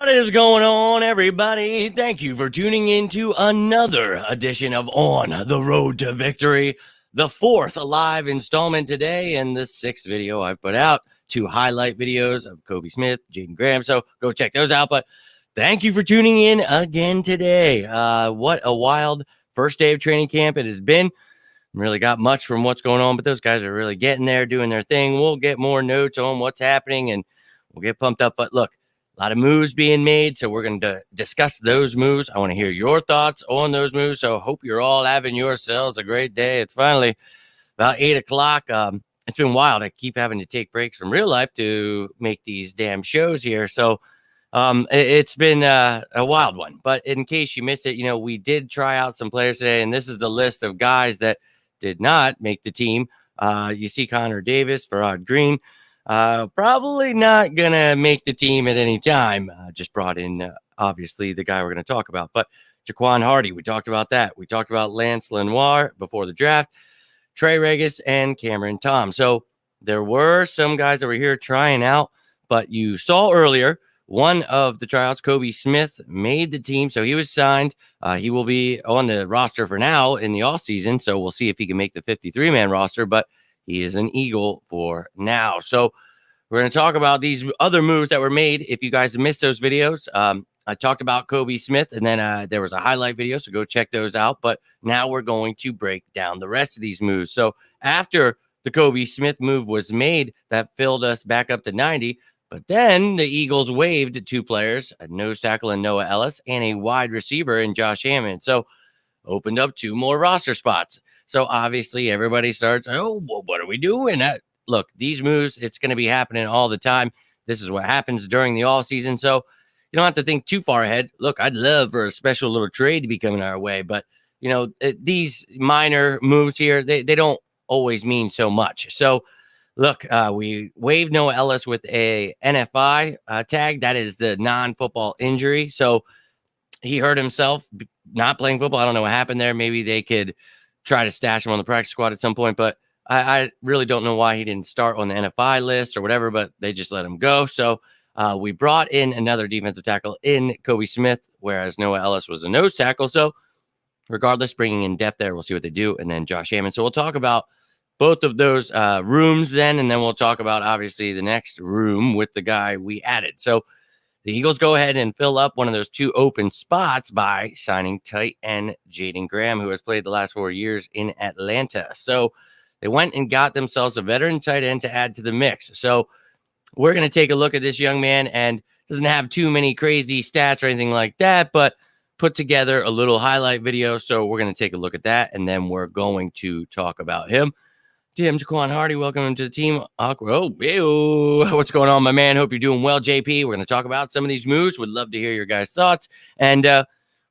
What is going on, everybody? Thank you for tuning in to another edition of On the Road to Victory, the fourth live installment today, and the sixth video I've put out. 2 highlight videos of Kobe Smith, Jaeden Graham, so go check those out. But thank you for tuning in again today. What a wild first day of training camp it has been. Really got much from what's going on, but those guys are really getting there, doing their thing. We'll get more notes on what's happening, and we'll get pumped up. But look, a lot of moves being made, so we're going to discuss those moves. I want to hear your thoughts on those moves, so hope you're all having yourselves a great day. It's finally about 8 o'clock. It's been wild. I keep having to take breaks from real life to make these damn shows here, so it's been a wild one. But in case you missed it, we did try out some players today, and this is the list of guys that did not make the team. You see Connor Davis, Farad Green, probably not gonna make the team at any time. Just brought in obviously the guy we're going to talk about, but Jaquan Hardy, we talked about that. We talked about Lance Lenoir before the draft, Trey Regis, and Cameron Tom. So there were some guys that were here trying out, but you saw earlier one of the tryouts, Kobe Smith, made the team, so he was signed. He will be on the roster for now in the offseason, so we'll see if he can make the 53-man roster, but he is an Eagle for now. So we're going to talk about these other moves that were made. If you guys missed those videos, I talked about Kobe Smith, and then there was a highlight video, so go check those out. But now we're going to break down the rest of these moves. So after the Kobe Smith move was made, that filled us back up to 90. But then the Eagles waived 2 players, a nose tackle in Noah Elliss and a wide receiver in Josh Hammond. So opened up 2 more roster spots. So obviously everybody starts, oh, well, what are we doing? Look, these moves, it's going to be happening all the time. This is what happens during the off season. So you don't have to think too far ahead. Look, I'd love for a special little trade to be coming our way. But, these minor moves here, they don't always mean so much. So look, we waived Noah Elliss with a NFI tag. That is the non-football injury. So he hurt himself not playing football. I don't know what happened there. Maybe they could try to stash him on the practice squad at some point, but I really don't know why he didn't start on the NFI list or whatever, but they just let him go. So we brought in another defensive tackle in Kobe Smith, whereas Noah Elliss was a nose tackle. So regardless, bringing in depth there, we'll see what they do. And then Josh Hammond. So we'll talk about both of those rooms then, and then we'll talk about, obviously, the next room with the guy we added. So the Eagles go ahead and fill up one of those 2 open spots by signing tight end Jaeden Graham, who has played the last 4 years in Atlanta. So they went and got themselves a veteran tight end to add to the mix. So we're going to take a look at this young man, and doesn't have too many crazy stats or anything like that, but put together a little highlight video. So we're going to take a look at that, and then we're going to talk about him. Tim Jaquan Hardy, welcome to the team. Oh, ew. What's going on, my man? Hope you're doing well, JP. We're going to talk about some of these moves. Would love to hear your guys' thoughts. And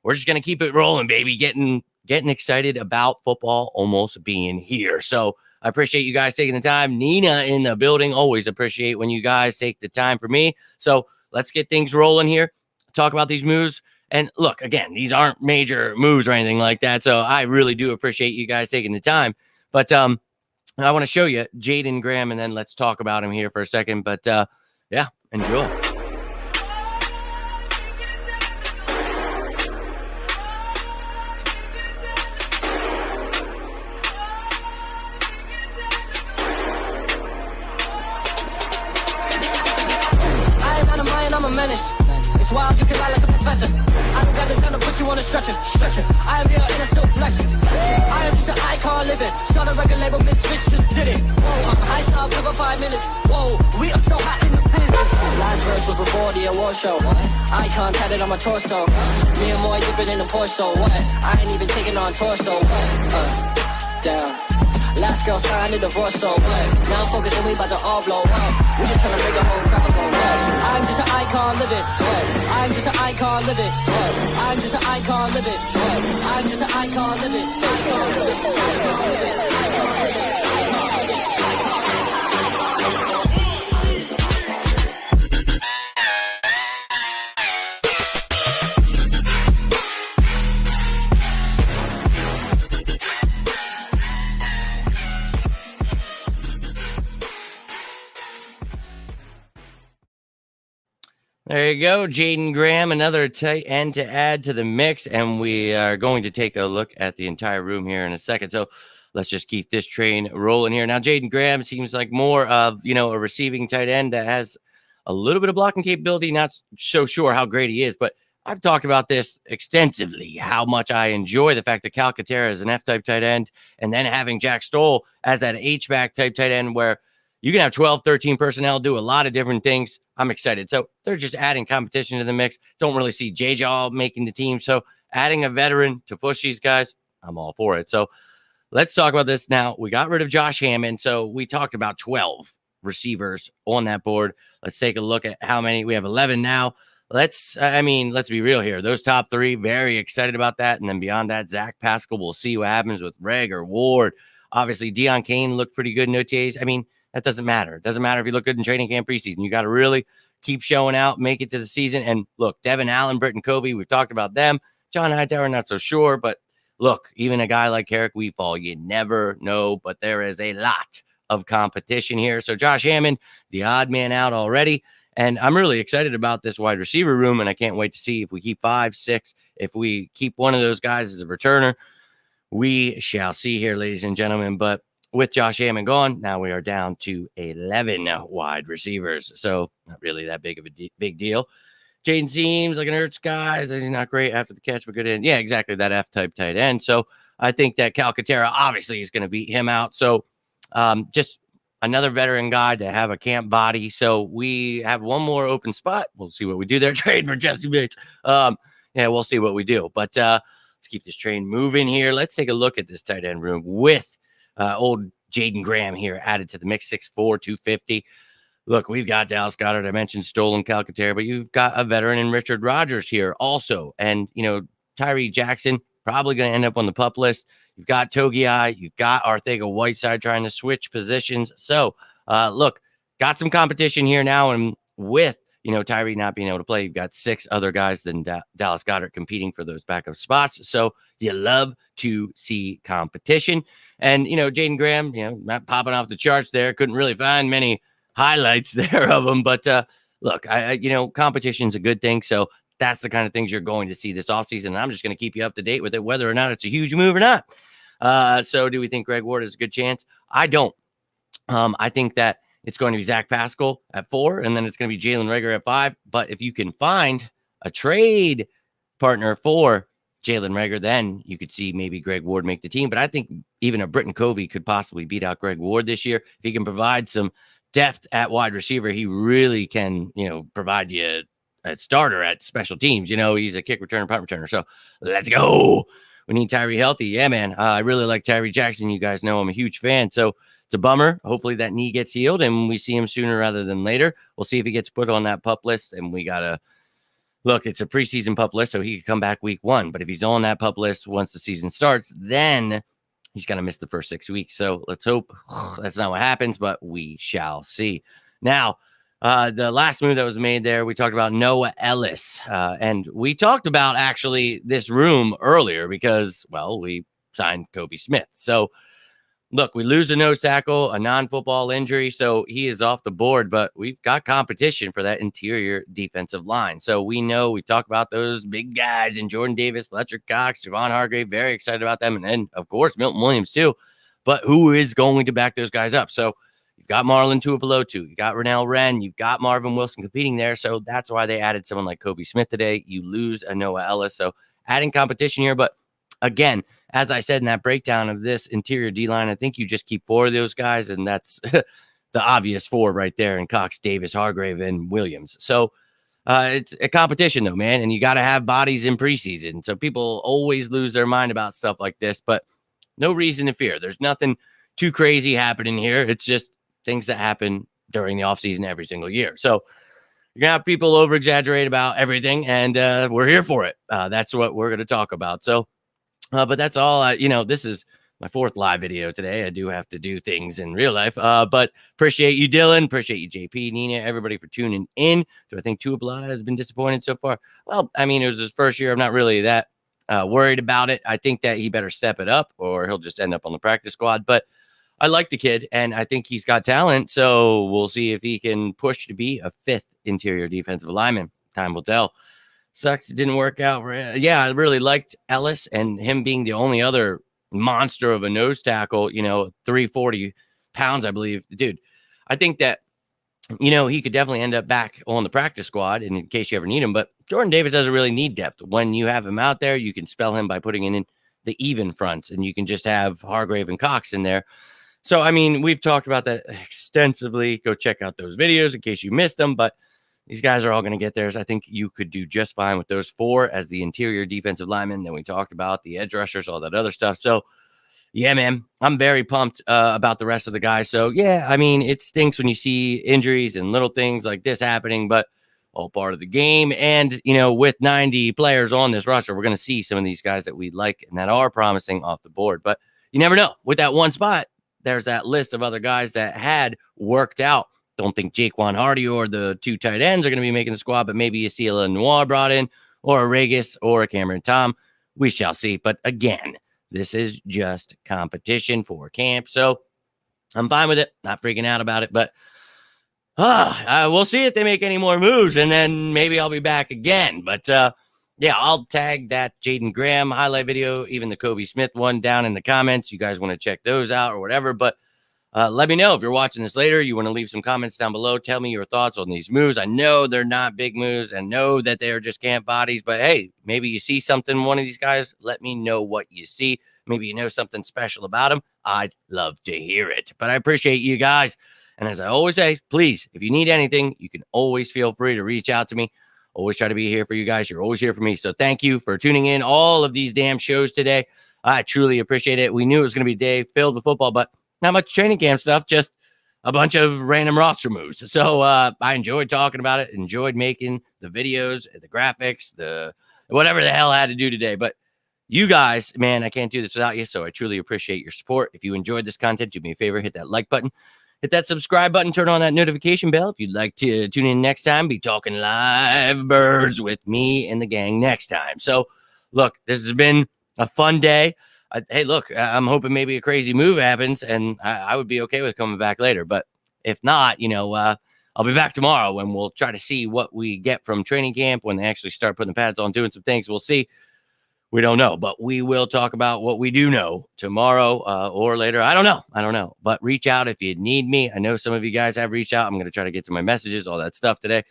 we're just going to keep it rolling, baby. Getting excited about football almost being here. So I appreciate you guys taking the time. Nina in the building. Always appreciate when you guys take the time for me. So let's get things rolling here. Talk about these moves. And look, again, these aren't major moves or anything like that. So I really do appreciate you guys taking the time. But I want to show you Jaeden Graham, and then let's talk about him here for a second. But, yeah, enjoy. I'm a menace. It's wild, you can lie like a professor. I don't got the time to put you on a stretcher. I am here in a silk flex. I am just an icon living. Start a record label, Misfits just did it. Whoa, high stop for 5 minutes. Whoa, we are so hot in the business. Last verse was before the award show. Icon tatted on my torso. Me and Moy dipping in the Porsche. What? I ain't even taking on torso. What? Down. Last girl signed a divorce, so what? Now I'm focused and we about to all blow up. We just tryna make the whole crowd go nuts. I'm just an icon living. What? I'm just an icon living. What? I'm just an icon living. What? I'm just an icon living. Icon living. Icon living. Icon living. Icon living. There you go, Jaeden Graham, another tight end to add to the mix, and we are going to take a look at the entire room here in a second. So let's just keep this train rolling here. Now, Jaeden Graham seems like more of, a receiving tight end that has a little bit of blocking capability. Not so sure how great he is, but I've talked about this extensively, how much I enjoy the fact that Calcaterra is an F-type tight end, and then having Jack Stoll as that H-back type tight end where you can have 12, 13 personnel do a lot of different things. I'm excited. So they're just adding competition to the mix. Don't really see JJ making the team. So adding a veteran to push these guys, I'm all for it. So let's talk about this now. We got rid of Josh Hammond. So we talked about 12 receivers on that board. Let's take a look at how many. We have 11 now. Let's be real here. Those top three, very excited about that. And then beyond that, Zach Pascal, we'll see what happens with Reg or Ward. Obviously, Deion Kane looked pretty good in OTAs. That doesn't matter. It doesn't matter if you look good in training camp preseason. You got to really keep showing out, make it to the season. And look, Devin Allen, Britton Covey, we've talked about them. John Hightower, not so sure. But look, even a guy like Carrick Weefall, you never know. But there is a lot of competition here. So Josh Hammond, the odd man out already. And I'm really excited about this wide receiver room. And I can't wait to see if we keep 5, 6, if we keep one of those guys as a returner. We shall see here, ladies and gentlemen. But with Josh Hammond gone, now we are down to 11 wide receivers. So not really that big of a big deal. Jaeden seems like an Ertz guy. He's not great after the catch, but good end. Yeah, exactly, that F-type tight end. So I think that Calcaterra obviously is going to beat him out. So just another veteran guy to have a camp body. So we have one more open spot. We'll see what we do there. Trade for Jesse Bates. We'll see what we do. But let's keep this train moving here. Let's take a look at this tight end room with old Jaeden Graham here added to the mix, 6'4", 250. Look, we've got Dallas Goedert. I mentioned Stolen Calcaterra, but you've got a veteran in Richard Rodgers here also. And, Tyree Jackson probably going to end up on the PUP list. You've got Togiai. You've got Arcega-Whiteside trying to switch positions. So, look, got some competition here now. And with, Tyree not being able to play, you've got 6 other guys than Dallas Goedert competing for those backup spots. So you love to see competition. And, Jaeden Graham, not popping off the charts there. Couldn't really find many highlights there of him. But look, competition's a good thing. So that's the kind of things you're going to see this offseason. And I'm just going to keep you up to date with it, whether or not it's a huge move or not. So do we think Greg Ward is a good chance? I don't. I think that it's going to be Zach Pascal at 4, and then it's going to be Jalen Reagor at 5. But if you can find a trade partner for Jalen Reagor, then you could see maybe Greg Ward make the team. But I think even a Britton Covey could possibly beat out Greg Ward this year. If he can provide some depth at wide receiver, he really can, provide you a starter at special teams. He's a kick returner, punt returner. So let's go. We need Tyree healthy. Yeah, man. I really like Tyree Jackson. You guys know I'm a huge fan. So it's a bummer. Hopefully that knee gets healed and we see him sooner rather than later. We'll see if he gets put on that PUP list. And we got to look, it's a preseason PUP list, so he could come back week 1. But if he's on that PUP list once the season starts, then he's going to miss the first 6 weeks. So let's hope that's not what happens, but we shall see. Now, the last move that was made there, we talked about Noah Elliss. And we talked about actually this room earlier because, well, we signed Kobe Smith. So look, we lose a nose tackle, a non-football injury, so he is off the board, but we've got competition for that interior defensive line. So we know we talk about those big guys in Jordan Davis, Fletcher Cox, Javon Hargrave, very excited about them. And then, of course, Milton Williams too. But who is going to back those guys up? So you've got Marlon Tuipulotu, you got Renell Wren, you've got Marvin Wilson competing there. So that's why they added someone like Kobe Smith today. You lose a Noah Elliss. So adding competition here, but again, as I said in that breakdown of this interior D-line, I think you just keep 4 of those guys, and that's the obvious 4 right there in Cox, Davis, Hargrave, and Williams. So it's a competition, though, man, and you got to have bodies in preseason. So people always lose their mind about stuff like this, but no reason to fear. There's nothing too crazy happening here. It's just things that happen during the offseason every single year. So you're going to have people over-exaggerate about everything, and we're here for it. That's what we're going to talk about. So, but that's all. This is my 4th live video today. I do have to do things in real life. But appreciate you, Dylan. Appreciate you, JP, Nina, everybody for tuning in. So I think Tuipulotu has been disappointed so far. Well, it was his first year. I'm not really that worried about it. I think that he better step it up or he'll just end up on the practice squad. But I like the kid, and I think he's got talent. So we'll see if he can push to be a 5th interior defensive lineman. time will tell. Sucks it didn't work out. Yeah, I really liked Elliss, and him being the only other monster of a nose tackle, 340 pounds, I believe. Dude, I think that, he could definitely end up back on the practice squad in case you ever need him. But Jordan Davis doesn't really need depth. When you have him out there, you can spell him by putting in the even fronts, and you can just have Hargrave and Cox in there. So, I mean, we've talked about that extensively. Go check out those videos in case you missed them. But these guys are all going to get theirs. I think you could do just fine with those 4 as the interior defensive linemen. Then we talked about the edge rushers, all that other stuff. So, yeah, man, I'm very pumped about the rest of the guys. So, yeah, I mean, it stinks when you see injuries and little things like this happening, but all part of the game. And, with 90 players on this roster, we're going to see some of these guys that we like and that are promising off the board. But you never know. With that one spot, there's that list of other guys that had worked out. Don't think Jaquan Hardy or the 2 tight ends are going to be making the squad, but maybe you see a Lenoir brought in, or a Regis, or a Cameron Tom. We shall see. But again, this is just competition for camp. So I'm fine with it. Not freaking out about it. But we'll see if they make any more moves, and then maybe I'll be back again. But yeah, I'll tag that Jaeden Graham highlight video, even the Kobe Smith one, down in the comments. You guys want to check those out or whatever. But let me know if you're watching this later. You want to leave some comments down below. Tell me your thoughts on these moves. I know they're not big moves. I know that they're just camp bodies. But, hey, maybe you see something in one of these guys. Let me know what you see. Maybe you know something special about them. I'd love to hear it. But I appreciate you guys. And as I always say, please, if you need anything, you can always feel free to reach out to me. Always try to be here for you guys. You're always here for me. So thank you for tuning in all of these damn shows today. I truly appreciate it. We knew it was going to be a day filled with football, but not much training camp stuff, just a bunch of random roster moves. So I enjoyed talking about it, enjoyed making the videos, the graphics, the whatever the hell I had to do today. But you guys, man, I can't do this without you. So I truly appreciate your support. If you enjoyed this content, do me a favor, hit that like button. Hit that subscribe button, turn on that notification bell. If you'd like to tune in next time, be talking live birds with me and the gang next time. So, look, this has been a fun day. Hey, look, I'm hoping maybe a crazy move happens, and I would be okay with coming back later. But if not, I'll be back tomorrow, when we'll try to see what we get from training camp when they actually start putting the pads on, doing some things. We'll see. We don't know, but we will talk about what we do know tomorrow or later. I don't know, but reach out if you need me. I know some of you guys have reached out. I'm going to try to get to my messages, all that stuff today.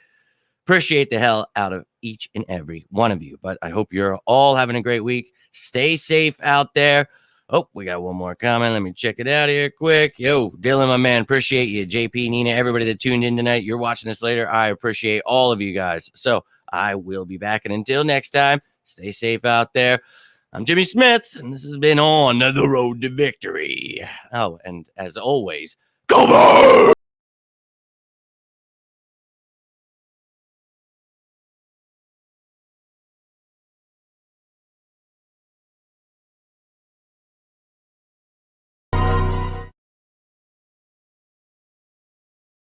Appreciate the hell out of each and every one of you, but I hope you're all having a great week. Stay safe out there. Oh, we got one more comment. Let me check it out here quick. Yo, Dylan, my man, appreciate you. JP, Nina, everybody that tuned in tonight. You're watching this later. I appreciate all of you guys. So I will be back, and until next time, stay safe out there. I'm Jimmy Smith, and this has been On the Road to Victory. Oh, and as always, go Birds!